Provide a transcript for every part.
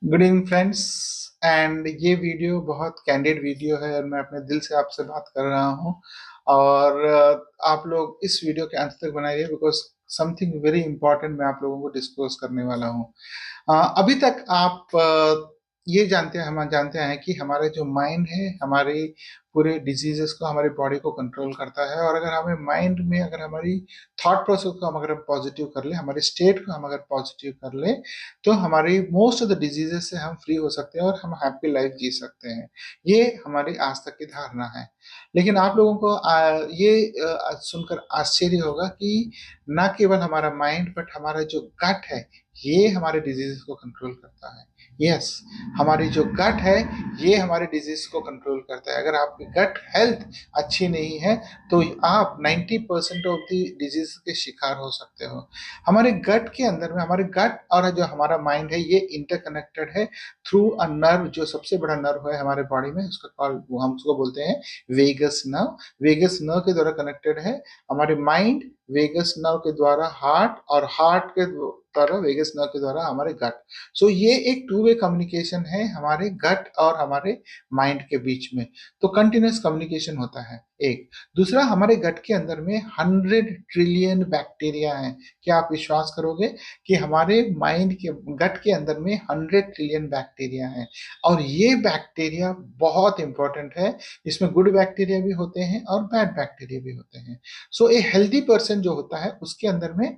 Good evening friends. And ये video बहुत candid video है और मैं अपने दिल से आपसे बात कर रहा हूँ। और आप लोग इस वीडियो के अंत तक बनाइए बिकॉज समथिंग वेरी इंपॉर्टेंट मैं आप लोगों को डिस्क्लोज करने वाला हूँ। अभी तक आप ये जानते हैं, हम जानते हैं कि हमारे जो माइंड है हमारे पूरे डिजीजेस को, हमारी बॉडी को कंट्रोल करता है। और अगर हमें माइंड में, अगर हमारी थॉट प्रोसेस को हम अगर पॉजिटिव कर ले, हमारे स्टेट को हम अगर पॉजिटिव कर ले, तो हमारी मोस्ट ऑफ द डिजीजेस से हम फ्री हो सकते हैं और हम हैप्पी लाइफ जी सकते हैं। ये हमारी आज तक की धारणा है। लेकिन आप लोगों को ये सुनकर आश्चर्य होगा कि ना केवल हमारा माइंड बट हमारा जो गट है ये हमारे डिजीज को कंट्रोल करता है। यस, हमारी जो गट है ये हमारे डिजीज को कंट्रोल करता है। अगर आपकी गट हेल्थ अच्छी नहीं है तो आप 90% ऑफ द डिजीज के शिकार हो सकते हो। हमारे गट के अंदर में, हमारे गट और जो हमारा माइंड है ये इंटरकनेक्टेड है थ्रू अ नर्व। जो सबसे बड़ा नर्व है हमारे बॉडी में उसका कॉल, हम उसको बोलते हैं वेगस नर्व। वेगस नर्व के द्वारा कनेक्टेड है हमारे माइंड, वेगस नर्व के द्वारा हार्ट, और हार्ट के द्वारा, वेगस नर्व के द्वारा हमारे गट। सो ये एक टू वे कम्युनिकेशन है हमारे गट और हमारे माइंड के बीच में। तो कंटिन्यूस कम्युनिकेशन होता है एक। दूसरा, हमारे गट के अंदर में 100 ट्रिलियन बैक्टीरिया है। क्या आप विश्वास करोगे कि हमारे माइंड के, गट के अंदर में 100 ट्रिलियन बैक्टीरिया है। और ये बैक्टीरिया बहुत इंपॉर्टेंट है। इसमें गुड बैक्टीरिया भी होते हैं और बैड बैक्टीरिया भी होते हैं। सो ए हेल्दी पर्सन जो होता है उसके अंदर में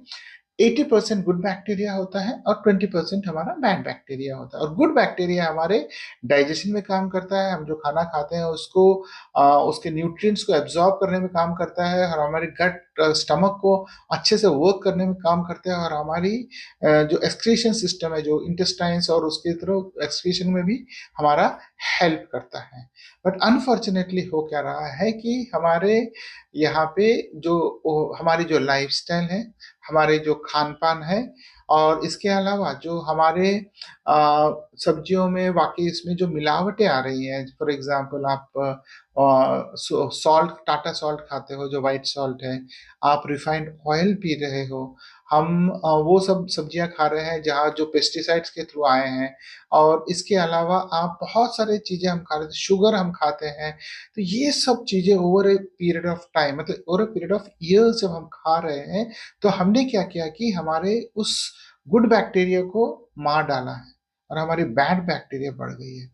80% गुड बैक्टीरिया होता है और 20% हमारा बैड बैक्टीरिया होता है। और गुड बैक्टीरिया हमारे डाइजेशन में काम करता है। हम जो खाना खाते हैं उसको, उसके न्यूट्रिएंट्स को एब्जॉर्ब करने में काम करता है, और हमारे गट स्टमक को अच्छे से वर्क करने में काम करते हैं। और हमारी जो एक्सक्रीशन सिस्टम है, जो इंटेस्टाइन्स और उसके थ्रू एक्सक्रीशन में भी हमारा हेल्प करता है। बट अनफॉर्चुनेटली हो क्या रहा है कि हमारे यहाँ पे जो हमारी जो लाइफस्टाइल है, हमारे जो खान पान है, और इसके अलावा जो हमारे सब्जियों में वाकई इसमें जो मिलावटें आ रही हैं। फॉर एग्जांपल, आप सॉल्ट, टाटा सॉल्ट खाते हो जो वाइट सॉल्ट है, आप रिफाइंड ऑयल पी रहे हो, हम वो सब सब्जियां खा रहे हैं जहाँ जो पेस्टिसाइड्स के थ्रू आए हैं। और इसके अलावा आप बहुत सारी चीजें हम खा रहे थे, शुगर हम खाते हैं। तो ये सब चीजें over a period of time, मतलब over a period of years जब हम खा रहे हैं, तो हमने क्या किया कि हमारे उस गुड बैक्टीरिया को मार डाला है और हमारी बैड बैक्टीरिया बढ़ गई है।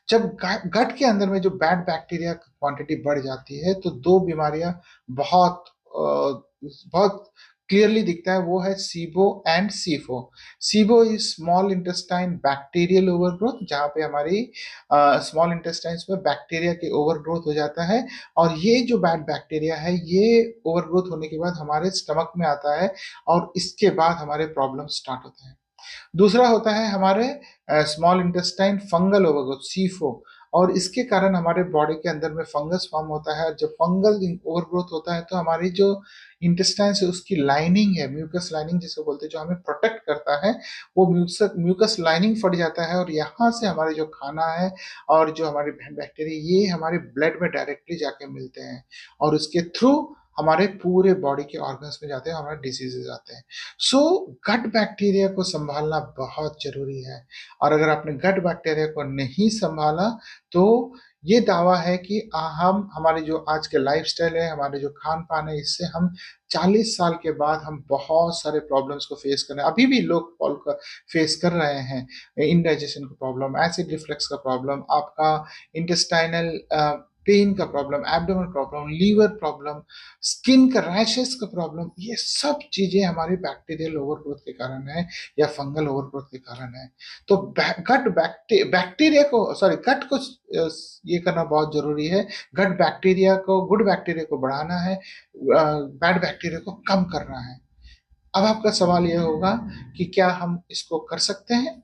जब गट के अंदर में जो बैड बैक्टीरिया की क्वांटिटी बढ़ जाती है तो दो बीमारियां बहुत बहुत क्लियरली दिखता है। वो है SIBO and SIFO. SIBO is small intestine bacterial overgrowth, जहाँ पे हमारी स्मॉल इंटेस्टाइन्स में बैक्टीरिया के ओवरग्रोथ हो जाता है। और ये जो बैड बैक्टीरिया है ये ओवरग्रोथ होने के बाद हमारे स्टमक में आता है, और इसके बाद हमारे प्रॉब्लम स्टार्ट होते हैं। दूसरा होता है हमारे स्मॉल इंटेस्टाइन फंगल ओवरग्रोथ, सीफो। और इसके कारण हमारे बॉडी के अंदर में फंगस फॉर्म होता है। जब फंगल ओवरग्रोथ होता है तो हमारी जो इंटेस्टाइन से उसकी लाइनिंग है, म्यूकस लाइनिंग जिसे बोलते हैं, जो हमें प्रोटेक्ट करता है, वो म्यूकस लाइनिंग फट जाता है। और यहाँ से हमारे जो खाना है और जो हमारे बैक्टीरिया, ये हमारे ब्लड में डायरेक्टली जाके मिलते हैं, और उसके थ्रू हमारे पूरे बॉडी के ऑर्गन्स में जाते हैं, हमारे डिसीजेज आते हैं। सो गट बैक्टीरिया को संभालना बहुत जरूरी है। और अगर आपने गट बैक्टीरिया को नहीं संभाला तो ये दावा है कि हम, हमारी जो आज के लाइफस्टाइल है, हमारे जो खान पान है, इससे हम 40 साल के बाद हम बहुत सारे प्रॉब्लम्स को फेस कर रहे हैं। अभी भी लोग फेस कर रहे हैं इंडाइजेशन का प्रॉब्लम, एसिड रिफ्लक्स का प्रॉब्लम, आपका इंटेस्टाइनल पेन का problem, abdomen problem, liver problem, skin का रैशेस का प्रॉब्लम। ये सब चीजें हमारे बैक्टीरियल ओवरग्रोथ के कारण है या फंगल ओवरग्रोथ के कारण है। तो गट बैक्टीरिया को, सॉरी, गट को ये करना बहुत जरूरी है। गट बैक्टीरिया को, गुड बैक्टीरिया को बढ़ाना है, बैड बैक्टीरिया को कम करना है। अब आपका सवाल यह होगा कि क्या हम इसको कर सकते हैं,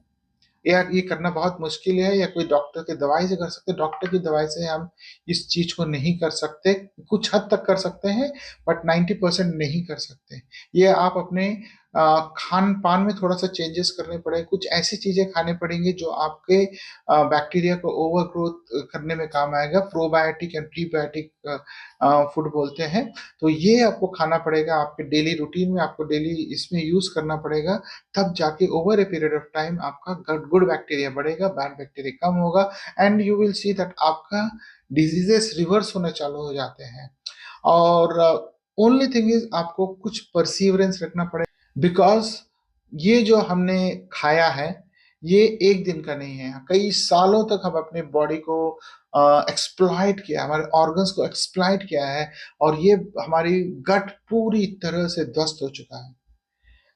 या ये करना बहुत मुश्किल है, या कोई डॉक्टर की दवाई से कर सकते हैं। डॉक्टर की दवाई से हम इस चीज को नहीं कर सकते। कुछ हद तक कर सकते हैं बट 90% नहीं कर सकते। ये आप अपने खान पान में थोड़ा सा चेंजेस करने पड़े, कुछ ऐसी चीजें खाने पड़ेंगी जो आपके बैक्टीरिया को ओवर ग्रोथ करने में काम आएगा। प्रोबायोटिक एंड प्रीबायोटिक फूड बोलते हैं। तो ये आपको खाना पड़ेगा, आपके डेली रूटीन में आपको डेली इसमें यूज करना पड़ेगा। तब जाके over a period of time आपका गुड बैक्टीरिया बढ़ेगा, बैड बैक्टीरिया कम होगा, and you will see that आपका डिजीजेस रिवर्स होने चालू हो जाते हैं। और ओनली थिंग इज आपको कुछ परसिवरेंस रखना पड़ेगा, बिकॉज ये जो हमने खाया है ये एक दिन का नहीं है, कई सालों तक हम अपने बॉडी को एक्सप्लॉइट किया, हमारे ऑर्गन्स को एक्सप्लॉइट किया है, और ये हमारी गट पूरी तरह से ध्वस्त हो चुका है।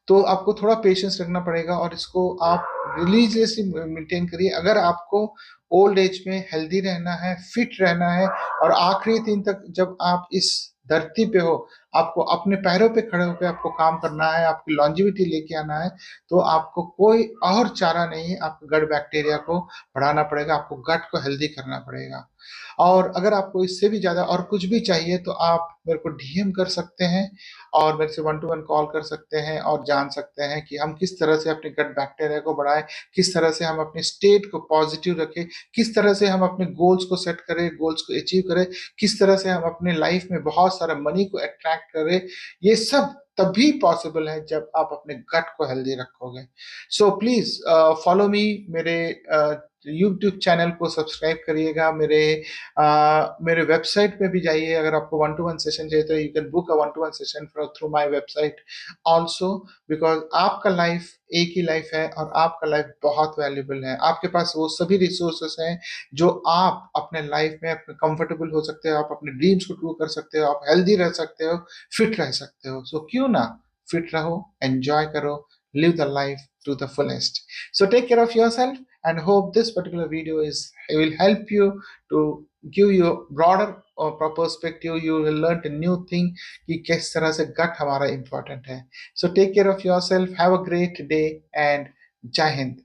तो आपको थोड़ा पेशेंस रखना पड़ेगा और इसको आप रिलीजियसली मेंटेन करिए। अगर आपको ओल्ड एज में हेल्दी रहना है, फिट रहना है, और आखिरी दिन तक जब आप इस धरती पे हो, आपको अपने पैरों पे खड़े होकर आपको काम करना है, आपकी लॉन्जिविटी लेके आना है, तो आपको कोई और चारा नहीं है, आपको गट बैक्टीरिया को बढ़ाना पड़ेगा, आपको गट को हेल्दी करना पड़ेगा। और अगर आपको इससे भी ज्यादा और कुछ भी चाहिए तो आप मेरे को डीएम कर सकते हैं, और मेरे से 1-to-1 कॉल कर सकते हैं, और जान सकते हैं कि हम किस तरह से अपने गट बैक्टीरिया को बढ़ाएं, किस तरह से हम अपने स्टेट को पॉजिटिव रखें, किस तरह से हम अपने गोल्स को सेट करें, गोल्स को अचीव करें, किस तरह से हम अपने लाइफ में बहुत सारा मनी को अट्रैक्ट करें। ये सब तभी पॉसिबल है जब आप अपने गट को हेल्दी रखोगे। सो प्लीज फॉलो मी, मेरे यूट्यूब चैनल को सब्सक्राइब करिएगा, मेरे वेबसाइट पे भी जाइए। अगर आपको 1-to-1 सेशन चाहिए तो you can book a 1-to-1 session through my website also, because आपका लाइफ एक ही लाइफ है, और आपका लाइफ बहुत वैल्यूबल है। आपके पास वो सभी रिसोर्सेस हैं जो आप अपने लाइफ में अपने कंफर्टेबल हो सकते हो, आप अपने ड्रीम्स को ट्रू कर सकते हो, आप हेल्दी रह सकते हो, फिट रह सकते हो। सो क्यों ना फिट रहो, एंजॉय करो, live the life to the fullest. So take care of yourself, and hope this particular video is will help you to give you broader perspective. You will learn a new thing कि किस तरह से gut हमारा important है। So take care of yourself. Have a great day and Jai Hind.